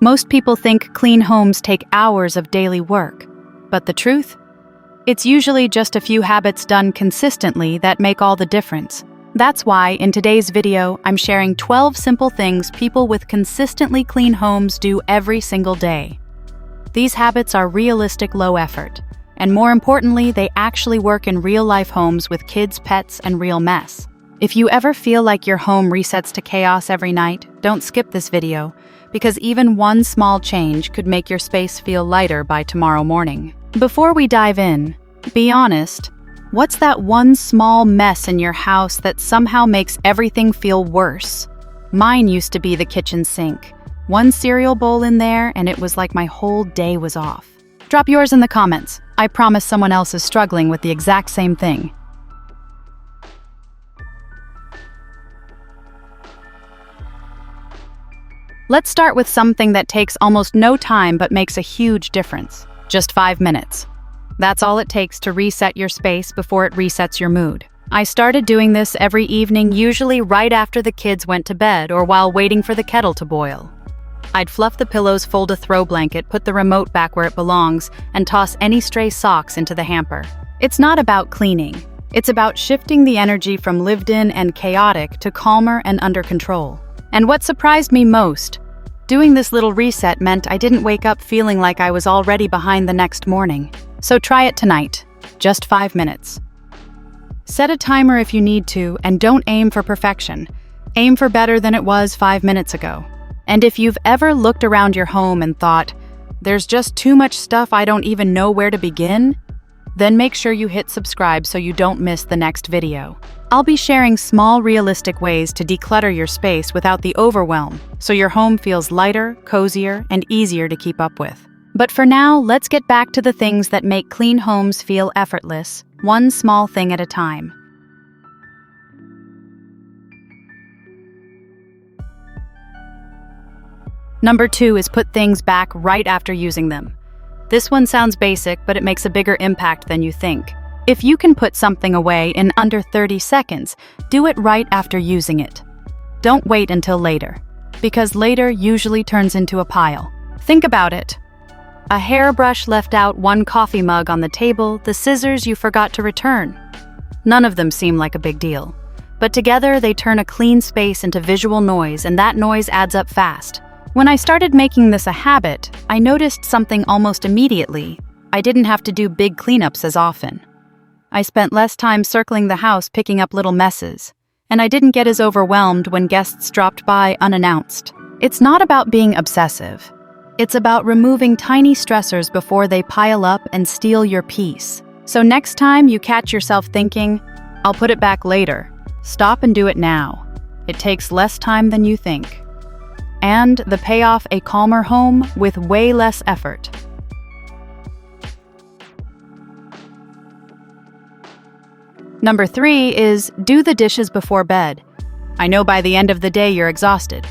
Most people think clean homes take hours of daily work, but the truth? It's usually just a few habits done consistently that make all the difference. That's why, in today's video, I'm sharing 12 simple things people with consistently clean homes do every single day. These habits are realistic, low effort, and more importantly, they actually work in real-life homes with kids, pets, and real mess. If you ever feel like your home resets to chaos every night, don't skip this video, because even one small change could make your space feel lighter by tomorrow morning. Before we dive in, be honest. What's that one small mess in your house that somehow makes everything feel worse? Mine used to be the kitchen sink. One cereal bowl in there, and it was like my whole day was off. Drop yours in the comments. I promise someone else is struggling with the exact same thing. Let's start with something that takes almost no time but makes a huge difference. Just 5 minutes. That's all it takes to reset your space before it resets your mood. I started doing this every evening, usually right after the kids went to bed or while waiting for the kettle to boil. I'd fluff the pillows, fold a throw blanket, put the remote back where it belongs, and toss any stray socks into the hamper. It's not about cleaning. It's about shifting the energy from lived in and chaotic to calmer and under control. And what surprised me most, doing this little reset meant I didn't wake up feeling like I was already behind the next morning. So try it tonight, just 5 minutes. Set a timer if you need to, and don't aim for perfection. Aim for better than it was 5 minutes ago. And if you've ever looked around your home and thought, there's just too much stuff, I don't even know where to begin, then make sure you hit subscribe so you don't miss the next video. I'll be sharing small, realistic ways to declutter your space without the overwhelm, so your home feels lighter, cozier, and easier to keep up with. But for now, let's get back to the things that make clean homes feel effortless, one small thing at a time. Number 2 is put things back right after using them. This one sounds basic, but it makes a bigger impact than you think. If you can put something away in under 30 seconds, do it right after using it. Don't wait until later, because later usually turns into a pile. Think about it. A hairbrush left out, one coffee mug on the table, the scissors you forgot to return. None of them seem like a big deal. But together they turn a clean space into visual noise, and that noise adds up fast. When I started making this a habit, I noticed something almost immediately. I didn't have to do big cleanups as often. I spent less time circling the house picking up little messes, and I didn't get as overwhelmed when guests dropped by unannounced. It's not about being obsessive. It's about removing tiny stressors before they pile up and steal your peace. So next time you catch yourself thinking, I'll put it back later, stop and do it now. It takes less time than you think. And the payoff, a calmer home with way less effort. Number 3 is do the dishes before bed. I know by the end of the day you're exhausted.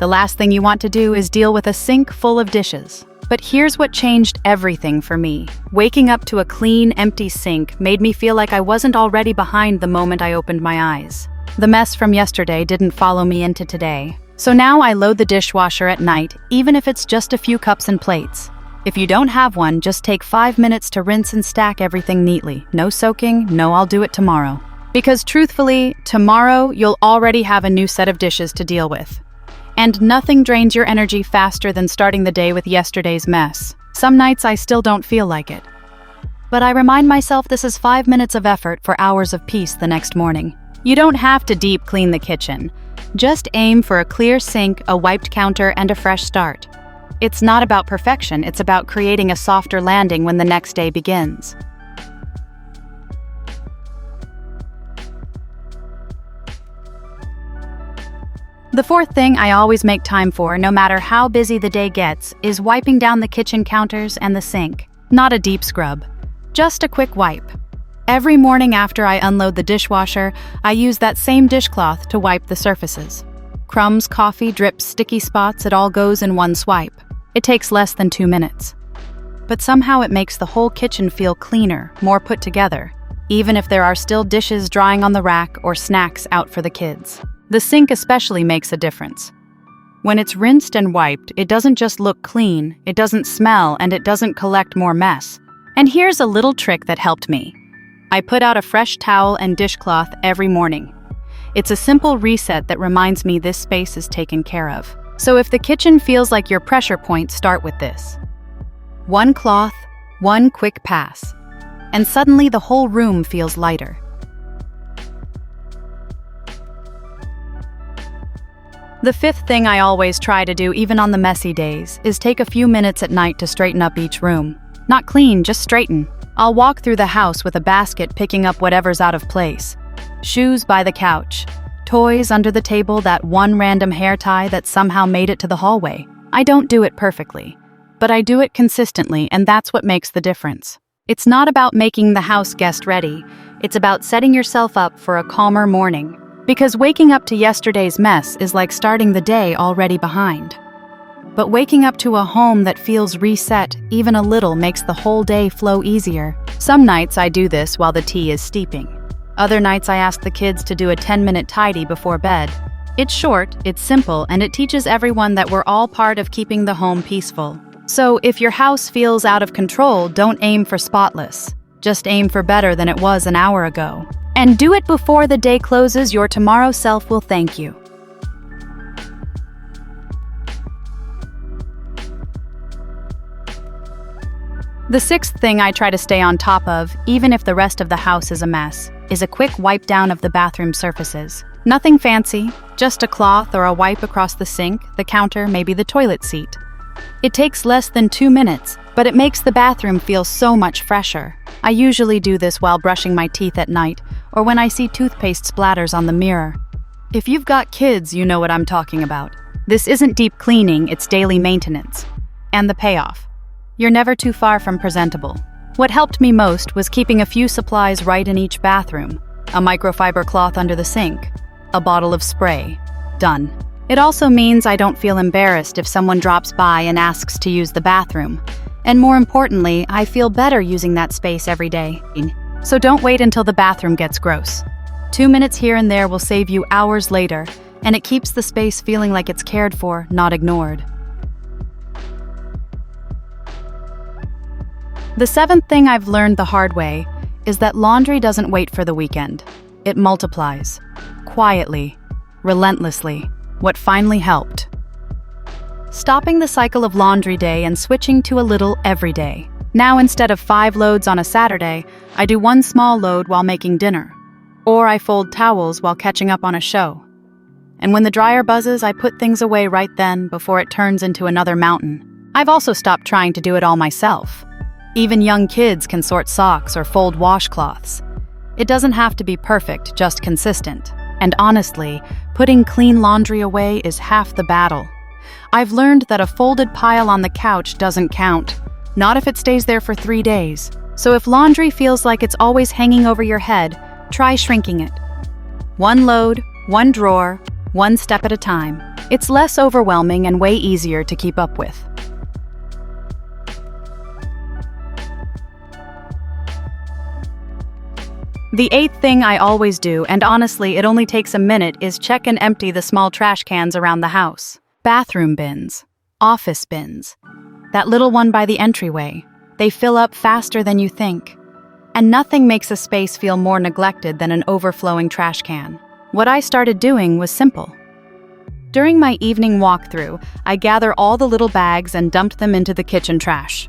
The last thing you want to do is deal with a sink full of dishes. But here's what changed everything for me. Waking up to a clean, empty sink made me feel like I wasn't already behind the moment I opened my eyes. The mess from yesterday didn't follow me into today. So now I load the dishwasher at night, even if it's just a few cups and plates. If you don't have one, just take 5 minutes to rinse and stack everything neatly. No soaking, no I'll do it tomorrow. Because truthfully, tomorrow you'll already have a new set of dishes to deal with. And nothing drains your energy faster than starting the day with yesterday's mess. Some nights I still don't feel like it. But I remind myself this is 5 minutes of effort for hours of peace the next morning. You don't have to deep clean the kitchen. Just aim for a clear sink, a wiped counter, and a fresh start. It's not about perfection, it's about creating a softer landing when the next day begins. The 4th thing I always make time for, no matter how busy the day gets, is wiping down the kitchen counters and the sink. Not a deep scrub, just a quick wipe. Every morning after I unload the dishwasher, I use that same dishcloth to wipe the surfaces. Crumbs, coffee, drips, sticky spots, it all goes in one swipe. It takes less than 2 minutes. But somehow it makes the whole kitchen feel cleaner, more put together, even if there are still dishes drying on the rack or snacks out for the kids. The sink especially makes a difference. When it's rinsed and wiped, it doesn't just look clean, it doesn't smell, and it doesn't collect more mess. And here's a little trick that helped me. I put out a fresh towel and dishcloth every morning. It's a simple reset that reminds me this space is taken care of. So if the kitchen feels like your pressure point, start with this. One cloth, one quick pass, and suddenly the whole room feels lighter. The fifth thing I always try to do, even on the messy days, is take a few minutes at night to straighten up each room. Not clean, just straighten. I'll walk through the house with a basket, picking up whatever's out of place. Shoes by the couch, toys under the table, that one random hair tie that somehow made it to the hallway. I don't do it perfectly, but I do it consistently, and that's what makes the difference. It's not about making the house guest ready, it's about setting yourself up for a calmer morning. Because waking up to yesterday's mess is like starting the day already behind. But waking up to a home that feels reset even a little makes the whole day flow easier. Some nights I do this while the tea is steeping. Other nights I ask the kids to do a 10-minute tidy before bed. It's short, it's simple, and it teaches everyone that we're all part of keeping the home peaceful. So if your house feels out of control, don't aim for spotless. Just aim for better than it was an hour ago. And do it before the day closes. Your tomorrow self will thank you. The sixth thing I try to stay on top of, even if the rest of the house is a mess, is a quick wipe down of the bathroom surfaces. Nothing fancy, just a cloth or a wipe across the sink, the counter, maybe the toilet seat. It takes less than 2 minutes, but it makes the bathroom feel so much fresher. I usually do this while brushing my teeth at night, or when I see toothpaste splatters on the mirror. If you've got kids, you know what I'm talking about. This isn't deep cleaning, it's daily maintenance. And the payoff. You're never too far from presentable. What helped me most was keeping a few supplies right in each bathroom. A microfiber cloth under the sink, a bottle of spray. Done. It also means I don't feel embarrassed if someone drops by and asks to use the bathroom. And more importantly, I feel better using that space every day. So don't wait until the bathroom gets gross. 2 minutes here and there will save you hours later, and it keeps the space feeling like it's cared for, not ignored. The seventh thing I've learned the hard way is that laundry doesn't wait for the weekend. It multiplies. Quietly. Relentlessly. What finally helped. Stopping the cycle of laundry day and switching to a little every day. Now instead of 5 loads on a Saturday, I do 1 small load while making dinner. Or I fold towels while catching up on a show. And when the dryer buzzes, I put things away right then before it turns into another mountain. I've also stopped trying to do it all myself. Even young kids can sort socks or fold washcloths. It doesn't have to be perfect, just consistent. And honestly, putting clean laundry away is half the battle. I've learned that a folded pile on the couch doesn't count, not if it stays there for 3 days. So if laundry feels like it's always hanging over your head, try shrinking it. 1 load, 1 drawer, 1 step at a time. It's less overwhelming and way easier to keep up with. The 8th thing I always do, and honestly it only takes a minute, is check and empty the small trash cans around the house. Bathroom bins, office bins, that little one by the entryway. They fill up faster than you think. And nothing makes a space feel more neglected than an overflowing trash can. What I started doing was simple. During my evening walkthrough, I gather all the little bags and dump them into the kitchen trash.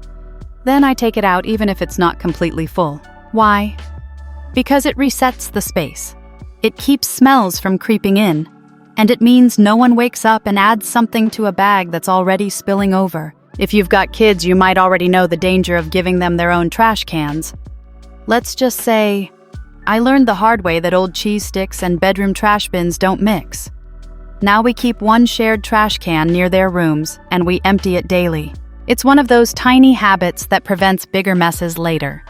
Then I take it out even if it's not completely full. Why? Because it resets the space. It keeps smells from creeping in. And it means no one wakes up and adds something to a bag that's already spilling over. If you've got kids, you might already know the danger of giving them their own trash cans. Let's just say, I learned the hard way that old cheese sticks and bedroom trash bins don't mix. Now we keep 1 shared trash can near their rooms, and we empty it daily. It's one of those tiny habits that prevents bigger messes later.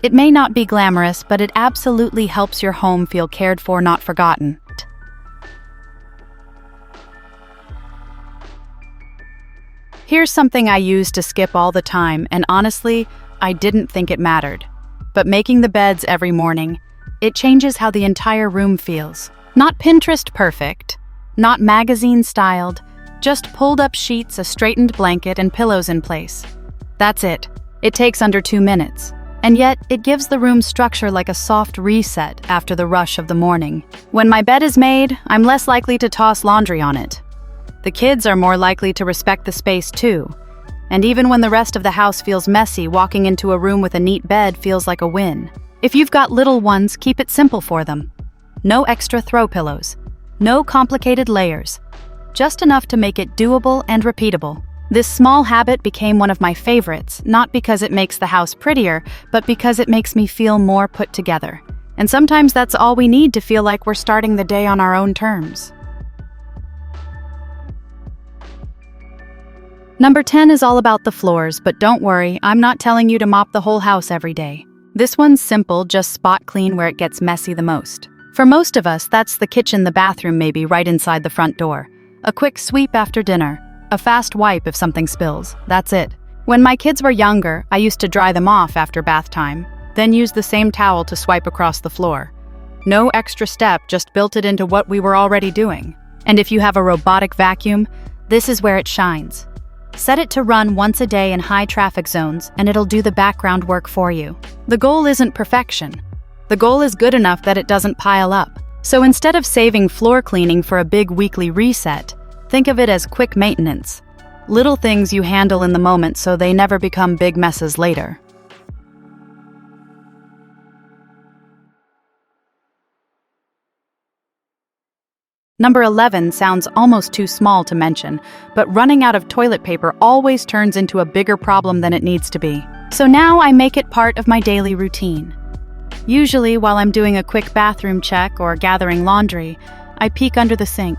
It may not be glamorous, but it absolutely helps your home feel cared for, not forgotten. Here's something I use to skip all the time, and honestly, I didn't think it mattered. But making the beds every morning, it changes how the entire room feels. Not Pinterest perfect, not magazine styled, Just pulled up sheets, a straightened blanket, and pillows in place. That's it. It takes under 2 minutes. And yet, it gives the room structure like a soft reset after the rush of the morning. When my bed is made, I'm less likely to toss laundry on it. The kids are more likely to respect the space too. And even when the rest of the house feels messy, walking into a room with a neat bed feels like a win. If you've got little ones, keep it simple for them. No extra throw pillows. No complicated layers. Just enough to make it doable and repeatable. This small habit became one of my favorites, not because it makes the house prettier, but because it makes me feel more put together. And sometimes that's all we need to feel like we're starting the day on our own terms. Number 10 is all about the floors, but don't worry, I'm not telling you to mop the whole house every day. This one's simple, just spot clean where it gets messy the most. For most of us, that's the kitchen, the bathroom maybe, right inside the front door. A quick sweep after dinner. A fast wipe if something spills. That's it. When my kids were younger, I used to dry them off after bath time, then use the same towel to swipe across the floor. No extra step, just built it into what we were already doing. And if you have a robotic vacuum, this is where it shines. Set it to run once a day in high traffic zones, and it'll do the background work for you. The goal isn't perfection. The goal is good enough that it doesn't pile up. So instead of saving floor cleaning for a big weekly reset, think of it as quick maintenance. Little things you handle in the moment so they never become big messes later. Number 11 sounds almost too small to mention, but running out of toilet paper always turns into a bigger problem than it needs to be. So now I make it part of my daily routine. Usually, while I'm doing a quick bathroom check or gathering laundry, I peek under the sink.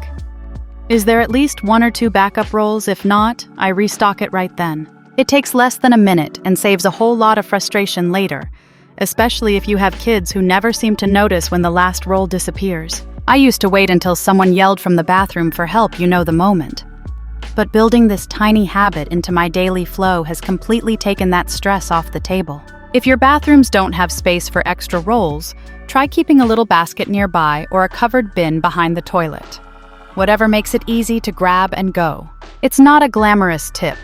Is there at least 1 or 2 backup rolls? If not, I restock it right then. It takes less than a minute and saves a whole lot of frustration later, especially if you have kids who never seem to notice when the last roll disappears. I used to wait until someone yelled from the bathroom for help, the moment. But building this tiny habit into my daily flow has completely taken that stress off the table. If your bathrooms don't have space for extra rolls, try keeping a little basket nearby or a covered bin behind the toilet. Whatever makes it easy to grab and go. It's not a glamorous tip,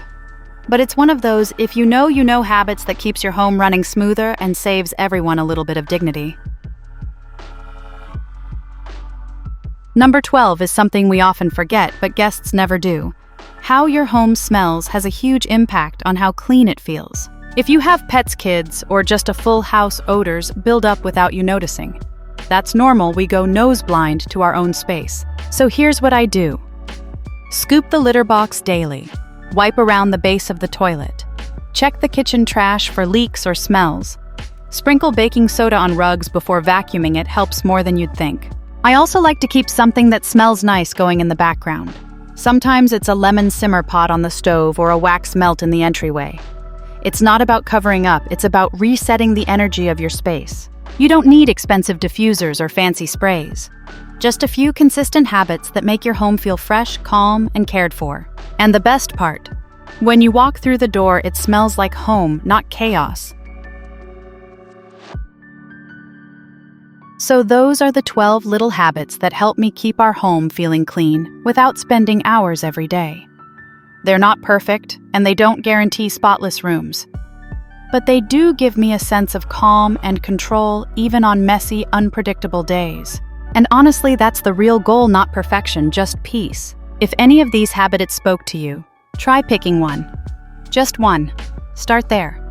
but it's one of those if you know habits that keeps your home running smoother and saves everyone a little bit of dignity. Number 12 is something we often forget, but guests never do. How your home smells has a huge impact on how clean it feels. If you have pets, kids, or just a full house, odors build up without you noticing. That's normal, we go nose blind to our own space. So here's what I do. Scoop the litter box daily. Wipe around the base of the toilet. Check the kitchen trash for leaks or smells. Sprinkle baking soda on rugs before vacuuming, it helps more than you'd think. I also like to keep something that smells nice going in the background. Sometimes it's a lemon simmer pot on the stove or a wax melt in the entryway. It's not about covering up, it's about resetting the energy of your space. You don't need expensive diffusers or fancy sprays. Just a few consistent habits that make your home feel fresh, calm, and cared for. And the best part, when you walk through the door, it smells like home, not chaos. So those are the 12 little habits that help me keep our home feeling clean without spending hours every day. They're not perfect, and they don't guarantee spotless rooms. But they do give me a sense of calm and control even on messy, unpredictable days. And honestly, that's the real goal, not perfection, just peace. If any of these habits spoke to you, try picking one. Just one. Start there.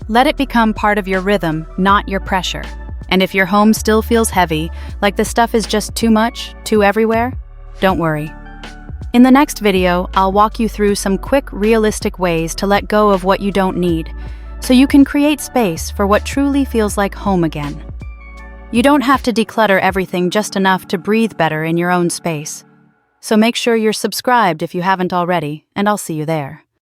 Let it become part of your rhythm, not your pressure. And if your home still feels heavy, like the stuff is just too much, too everywhere, don't worry. In the next video, I'll walk you through some quick, realistic ways to let go of what you don't need, so you can create space for what truly feels like home again. You don't have to declutter everything, just enough to breathe better in your own space. So make sure you're subscribed if you haven't already, and I'll see you there.